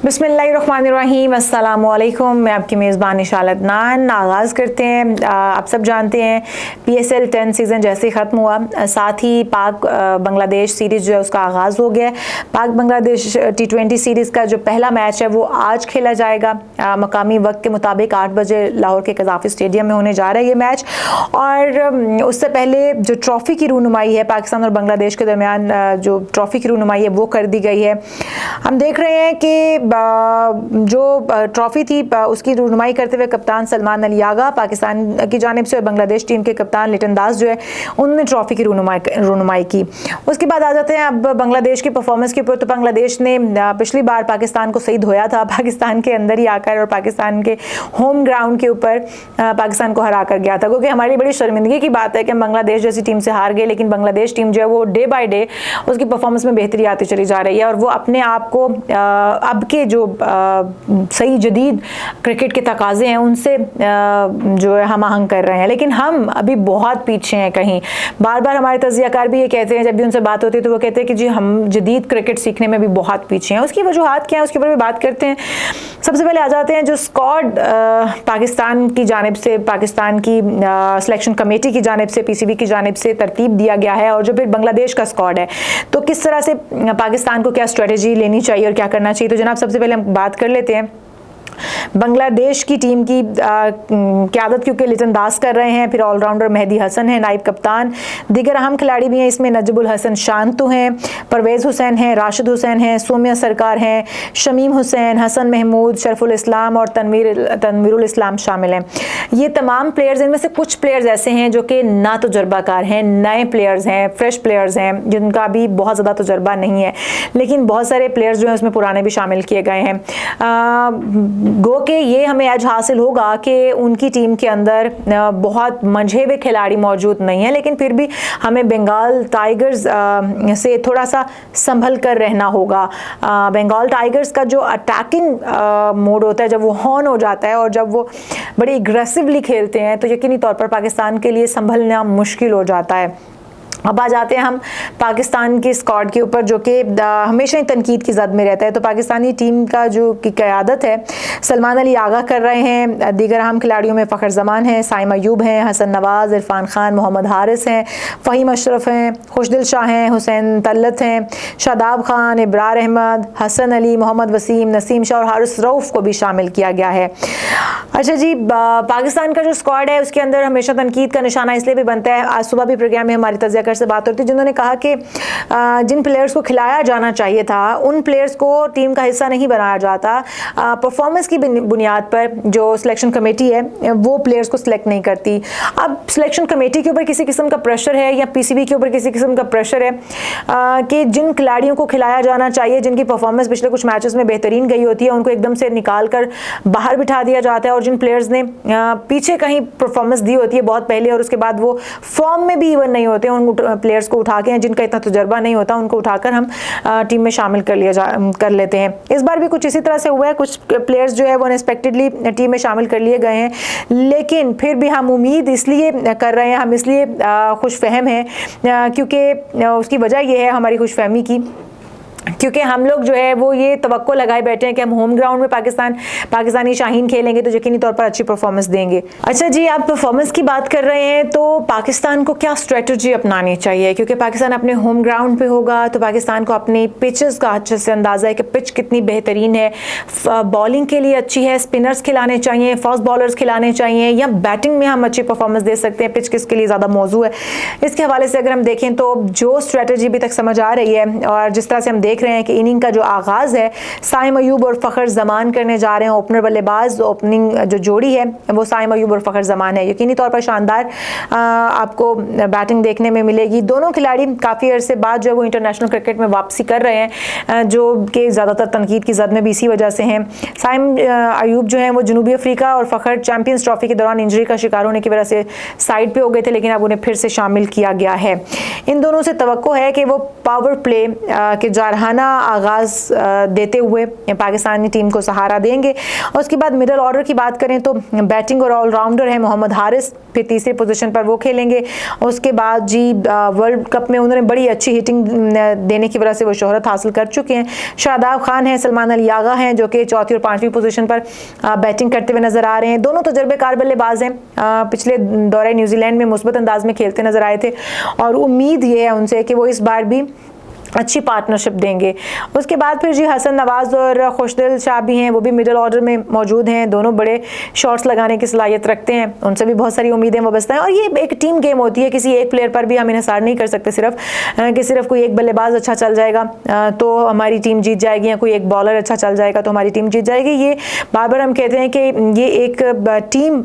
बिस्मिल्लाहिर्रहमानिर्रहीम, अस्सलामुअलैकुम। मैं आपकी मेज़बान निशाल अदनान। आगाज़ करते हैं। आप सब जानते हैं PSL 10 सीज़न जैसे ही ख़त्म हुआ, साथ ही पाक बांग्लादेश सीरीज़ जो है उसका आगाज़ हो गया। पाक बांग्लादेश T20 सीरीज़ का जो पहला मैच है वो आज खेला जाएगा मकामी वक्त के मुताबिक 8 बजे लाहौर के कज़ाफ़ी स्टेडियम में होने जा रहा है ये मैच। और उससे पहले जो ट्रॉफ़ी की रूनुमाई है पाकिस्तान और बांग्लादेश के दरमियान, जो ट्रॉफ़ी की रूनुमाई है वो कर दी गई है। हम देख रहे हैं कि जो ट्रॉफ़ी थी उसकी रूनुमाई करते हुए कप्तान सलमान अली आगा पाकिस्तान की जानिब से और बांग्लादेश टीम के कप्तान लिटन दास जो है उन्होंने ट्रॉफ़ी की रूनुमाई की। उसके बाद आ जाते हैं अब बांग्लादेश की परफॉर्मेंस के ऊपर। तो बांग्लादेश ने पिछली बार पाकिस्तान को सही धोया था, पाकिस्तान के अंदर ही आकर और पाकिस्तान के होम ग्राउंड के ऊपर पाकिस्तान को हरा कर गया था, क्योंकि हमारी बड़ी शर्मिंदगी की बात है कि हम बांग्लादेश जैसी टीम से हार गए। लेकिन बांग्लादेश टीम जो है वो डे बाय डे उसकी परफॉर्मेंस में बेहतरी आती चली जा रही है और वो अपने आप को अब के जो सही जदीद क्रिकेट के तकाजे हैं उनसे जो है हम आहंग कर रहे हैं। लेकिन हम अभी बहुत पीछे हैं। कहीं बार बार हमारे तज्ज़ियाकार भी ये कहते हैं, जब भी उनसे बात होती है तो वो कहते हैं कि जी हम जदीद क्रिकेट सीखने में भी बहुत पीछे हैं। उसकी वजूहात क्या है उसके ऊपर भी बात करते हैं। सबसे पहले आ जाते हैं जो स्क्वाड पाकिस्तान की जानिब से, पाकिस्तान की सिलेक्शन कमेटी की जानिब से, PCB की जानिब से तरतीब दिया गया है, और जो फिर बांग्लादेश का स्क्वाड है तो किस तरह से पाकिस्तान को क्या स्ट्रेटजी लेनी चाहिए और क्या करना चाहिए। तो जनाब सबसे पहले हम बात कर लेते हैं बांग्लादेश की टीम की क़यादत, क्योंकि लिटन दास कर रहे हैं। फिर ऑलराउंडर मेहदी हसन है नाइब कप्तान। दीगर अहम खिलाड़ी भी हैं इसमें नजबुल हसन शांतु हैं, परवेज़ हुसैन हैं, राशिद हुसैन हैं, सोमिया सरकार हैं, शमीम हुसैन, हसन महमूद, शरफुल इस्लाम और तनवीरुल इस्लाम शामिल हैं। ये तमाम प्लेयर्स, इनमें से कुछ प्लेयर्स ऐसे हैं जो कि ना तजुर्बाकार हैं, नए प्लेयर्स हैं, फ्रेश प्लेयर्स हैं जिनका भी बहुत ज़्यादा तजुर्बा नहीं है। लेकिन बहुत सारे प्लेयर्स जो हैं उसमें पुराने भी शामिल किए गए हैं। गो के ये हमें एज हासिल होगा कि उनकी टीम के अंदर बहुत मंझे हुए खिलाड़ी मौजूद नहीं है, लेकिन फिर भी हमें बंगाल टाइगर्स से थोड़ा सा संभल कर रहना होगा। बंगाल टाइगर्स का जो अटैकिंग मोड होता है, जब वो ऑन हो जाता है और जब वो बड़ी एग्रेसिवली खेलते हैं तो यकीनी तौर पर पाकिस्तान के लिए संभलना मुश्किल हो जाता है। अब आ जाते हैं हम पाकिस्तान की स्क्वाड के ऊपर, जो कि हमेशा ही तनकीद की जद में रहता है। तो पाकिस्तानी टीम का जो की क़यादत है सलमान अली आगा कर रहे हैं। दीगर अहम खिलाड़ियों में फ़खर जमान हैं, साइम अयूब हैं, हसन नवाज़, इरफान खान, मोहम्मद हारिस हैं, फ़हीम अशरफ हैं, खुशदिल शाह हैं, हुसैन तल्लत हैं, शादाब खान, इब्रार अहमद, हसन अली, मोहम्मद वसीम, नसीम शाह और हारिस रऊफ़ को भी शामिल किया गया है। अच्छा जी, पाकिस्तान का जो स्क्वाड है उसके अंदर हमेशा तनकीद का निशाना इसलिए भी बनता है। आज सुबह भी प्रोग्राम में हमारी तज्ज़ियाकार से बात होती है जिन्होंने कहा कि जिन प्लेयर्स को खिलाया जाना चाहिए था उन प्लेयर्स को टीम का हिस्सा नहीं बनाया जाता। परफॉर्मेंस की बुनियाद पर जो सिलेक्शन कमेटी है वो प्लेयर्स को सिलेक्ट नहीं करती। अब सिलेक्शन कमेटी के ऊपर किसी किस्म का प्रेशर है या PCB के ऊपर किसी किस्म का प्रेशर है कि जिन खिलाड़ियों को खिलाया जाना चाहिए, जिनकी परफॉर्मेंस पिछले कुछ मैचेस में बेहतरीन गई होती है, उनको एकदम से निकाल कर बाहर बिठा दिया जाता है। और जिन प्लेयर्स ने पीछे कहीं परफॉर्मेंस दी होती है बहुत पहले और उसके बाद वो फॉर्म में भी इवन नहीं होते, उन प्लेयर्स को उठा के, जिनका इतना तजुर्बा नहीं होता उनको उठाकर हम टीम में शामिल कर लेते हैं। इस बार भी कुछ इसी तरह से हुआ है। कुछ प्लेयर्स जो है वो अनएक्सपेक्टेडली टीम में शामिल कर लिए गए हैं, लेकिन फिर भी हम उम्मीद इसलिए कर रहे हैं, हम इसलिए खुशफहम हैं क्योंकि उसकी वजह यह है हमारी खुशफहमी की, क्योंकि हम लोग जो है वो ये तवक्को लगाए बैठे हैं कि हम होम ग्राउंड में पाकिस्तानी शाहीन खेलेंगे तो यकीनी तौर पर अच्छी परफॉर्मेंस देंगे। अच्छा जी, आप परफॉर्मेंस की बात कर रहे हैं तो पाकिस्तान को क्या स्ट्रेटजी अपनानी चाहिए, क्योंकि पाकिस्तान अपने होम ग्राउंड पे होगा तो पाकिस्तान को अपनी पिचेस का अच्छे से अंदाज़ा है कि पिच कितनी बेहतरीन है, बॉलिंग के लिए अच्छी है, स्पिनर्स खिलाने चाहिए, फास्ट बॉलर्स खिलाने चाहिए, या बैटिंग में हम अच्छी परफॉर्मेंस दे सकते हैं, पिच किसके लिए ज़्यादा मौजू है। इसके हवाले से अगर हम देखें तो जो स्ट्रेटजी अभी तक समझ आ रही है और जिस तरह से हम देख रहे हैं कि इनिंग का जो आगाज है साइम अयूब और फ़खर जमान करने जा रहे हैं। ओपनर बल्लेबाज ओपनिंग जो जोड़ी है वो साइम अयूब और फ़खर जमान है। यकीनी तौर पर शानदार आपको बैटिंग देखने में मिलेगी। दोनों खिलाड़ी काफ़ी अरसे बाद जो है वो इंटरनेशनल क्रिकेट में वापसी कर रहे हैं, जो कि ज़्यादातर तनकीद की जद में भी इसी वजह से हैं। साइम अयूब जो है वो जनूबी अफ्रीका और फ़खर चैंपियंस ट्रॉफी के दौरान इंजरी का शिकार होने की वजह से साइड पे हो गए थे, लेकिन अब उन्हें फिर से शामिल किया गया है। इन दोनों से तवक्को है कि वो पावर प्ले के जा रहा सुलझाना आगाज़ देते हुए पाकिस्तानी टीम को सहारा देंगे। और उसके बाद मिडल ऑर्डर की बात करें तो बैटिंग और ऑलराउंडर है मोहम्मद हारिस, फिर तीसरी पोजीशन पर वो खेलेंगे। उसके बाद जी वर्ल्ड कप में उन्होंने बड़ी अच्छी हिटिंग देने की वजह से वो शोहरत हासिल कर चुके हैं। शादाब खान हैं, सलमान अली आगा हैं जो कि चौथी और पांचवी पोजीशन पर बैटिंग करते हुए नजर आ रहे हैं। दोनों तजर्बेकार बल्लेबाज हैं, पिछले दौरे न्यूजीलैंड में मुस्बत अंदाज में खेलते नजर आए थे और उम्मीद ये है उनसे कि वो इस बार भी अच्छी पार्टनरशिप देंगे। उसके बाद फिर जी हसन नवाज और खुशदिल शाह भी हैं, वो भी मिडिल ऑर्डर में मौजूद हैं। दोनों बड़े शॉट्स लगाने की सलाहियत रखते हैं, उनसे भी बहुत सारी उम्मीदें वाबस्ता हैं। और ये एक टीम गेम होती है, किसी एक प्लेयर पर भी हम इन्हिसार नहीं कर सकते सिर्फ कि सिर्फ कोई एक बल्लेबाज अच्छा चल जाएगा तो हमारी टीम जीत जाएगी या कोई एक बॉलर अच्छा चल जाएगा तो हमारी टीम जीत जाएगी। ये बार बार हम कहते हैं कि ये एक टीम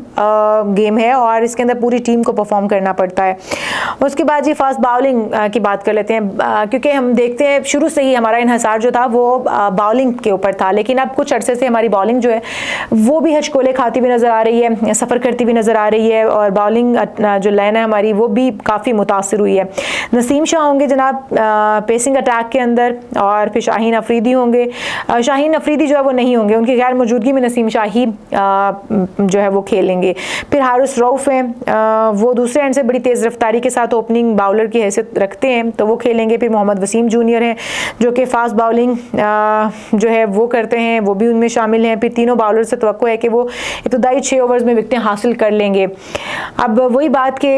गेम है और इसके अंदर पूरी टीम को परफॉर्म करना पड़ता है। उसके बाद जी फास्ट बाउलिंग की बात कर लेते हैं, क्योंकि हम देखते हैं शुरू से ही हमारा इन्हिसार जो था वो बॉलिंग के ऊपर था, लेकिन अब कुछ अरसे से हमारी बॉलिंग जो है वो भी हचकोले खाती हुई नज़र आ रही है, सफ़र करती हुई नज़र आ रही है और बॉलिंग जो लाइन है हमारी वो भी काफ़ी मुतासिर हुई है। नसीम शाह होंगे जनाब पेसिंग अटैक के अंदर और फिर शाहीन अफरीदी होंगे। शाहीन अफरीदी जो है वो नहीं होंगे, उनकी गैर मौजूदगी में नसीम शाही जो है वो खेलेंगे। फिर हारिस रऊफ़ हैं, वो दूसरे एंड से बड़ी तेज़ रफ्तारी के साथ ओपनिंग बाउलर की हैसियत रखते हैं तो वो खेलेंगे। फिर मोहम्मद वसीम जूनियर हैं जो कि फास्ट बाउलिंग जो है वो करते हैं, वो भी उनमें शामिल हैं। फिर तीनों बाउलर से तवक्को है कि वो इब्तदाई 6 ओवर्स में विकेटें हासिल कर लेंगे। अब वही बात कि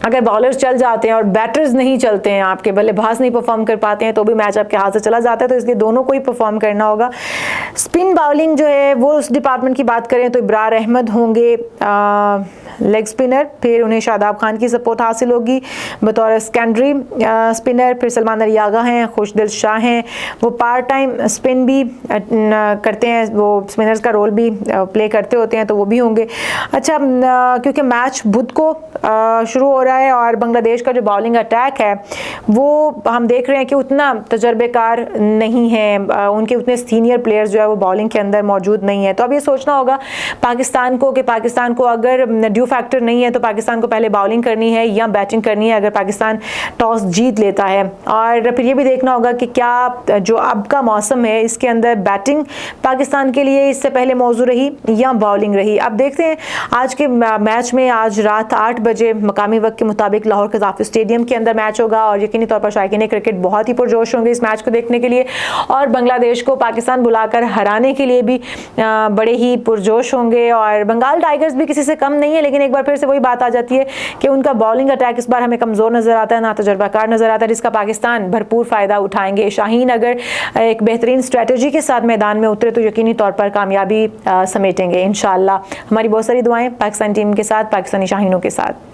अगर बॉलर्स चल जाते हैं और बैटर्स नहीं चलते हैं, आपके बल्लेबाज नहीं परफॉर्म कर पाते हैं तो भी मैच आपके हाथ से चला जाता है, तो इसलिए दोनों को ही परफॉर्म करना होगा। स्पिन बाउलिंग जो है वो उस डिपार्टमेंट की बात करें तो इब्रार अहमद होंगे लेग स्पिनर, फिर उन्हें शादाब खान की सपोर्ट हासिल होगी बतौर सेकेंडरी स्पिनर। फिर सलमान अली आगा हैं, खुशदिल शाह हैं, वो पार्ट टाइम स्पिन भी करते हैं, वो स्पिनर्स का रोल भी प्ले करते होते हैं तो वो भी होंगे। अच्छा, क्योंकि मैच बुध को शुरू हो रहा है और बांग्लादेश का जो बॉलिंग अटैक है वो हम देख रहे हैं कि उतना तजर्बेकार नहीं है, उनके उतने सीनियर प्लेयर्स जो है वो बॉलिंग के अंदर मौजूद नहीं है। तो अब ये सोचना होगा पाकिस्तान को कि पाकिस्तान को अगर ड्यू फैक्टर नहीं है तो पाकिस्तान को पहले बॉलिंग करनी है या बैटिंग करनी है अगर पाकिस्तान टॉस जीत लेता है। और फिर ये भी देखना होगा कि क्या जो अब का मौसम है इसके अंदर बैटिंग पाकिस्तान के लिए इससे पहले मौजूद रही या बॉलिंग रही। अब देखते हैं आज के मैच में, आज रात 8 बजे मकामी वक्त के मुताबिक लाहौर कज़ाफ़ी स्टेडियम के अंदर मैच होगा और यकीनी तौर पर शायकीन क्रिकेट बहुत ही पुरजोश होंगे इस मैच को देखने के लिए और बांग्लादेश को पाकिस्तान बुलाकर हराने के लिए भी बड़े ही पुरजोश होंगे। और बंगाल टाइगर्स भी किसी से कम नहीं है, लेकिन एक बार फिर से वही बात आ जाती है कि उनका बॉलिंग अटैक इस बार हमें कमज़ोर नज़र आता है, ना तजर्बाकार नज़र आता है, जिसका पाकिस्तान भरपूर फ़ायदा उठाएंगे। शाहीन अगर एक बेहतरीन स्ट्रेटजी के साथ मैदान में उतरे तो यकीनी तौर पर कामयाबी समेटेंगे इंशाअल्लाह। हमारी बहुत सारी दुआएं पाकिस्तान टीम के साथ, पाकिस्तानी शाहीनों के साथ।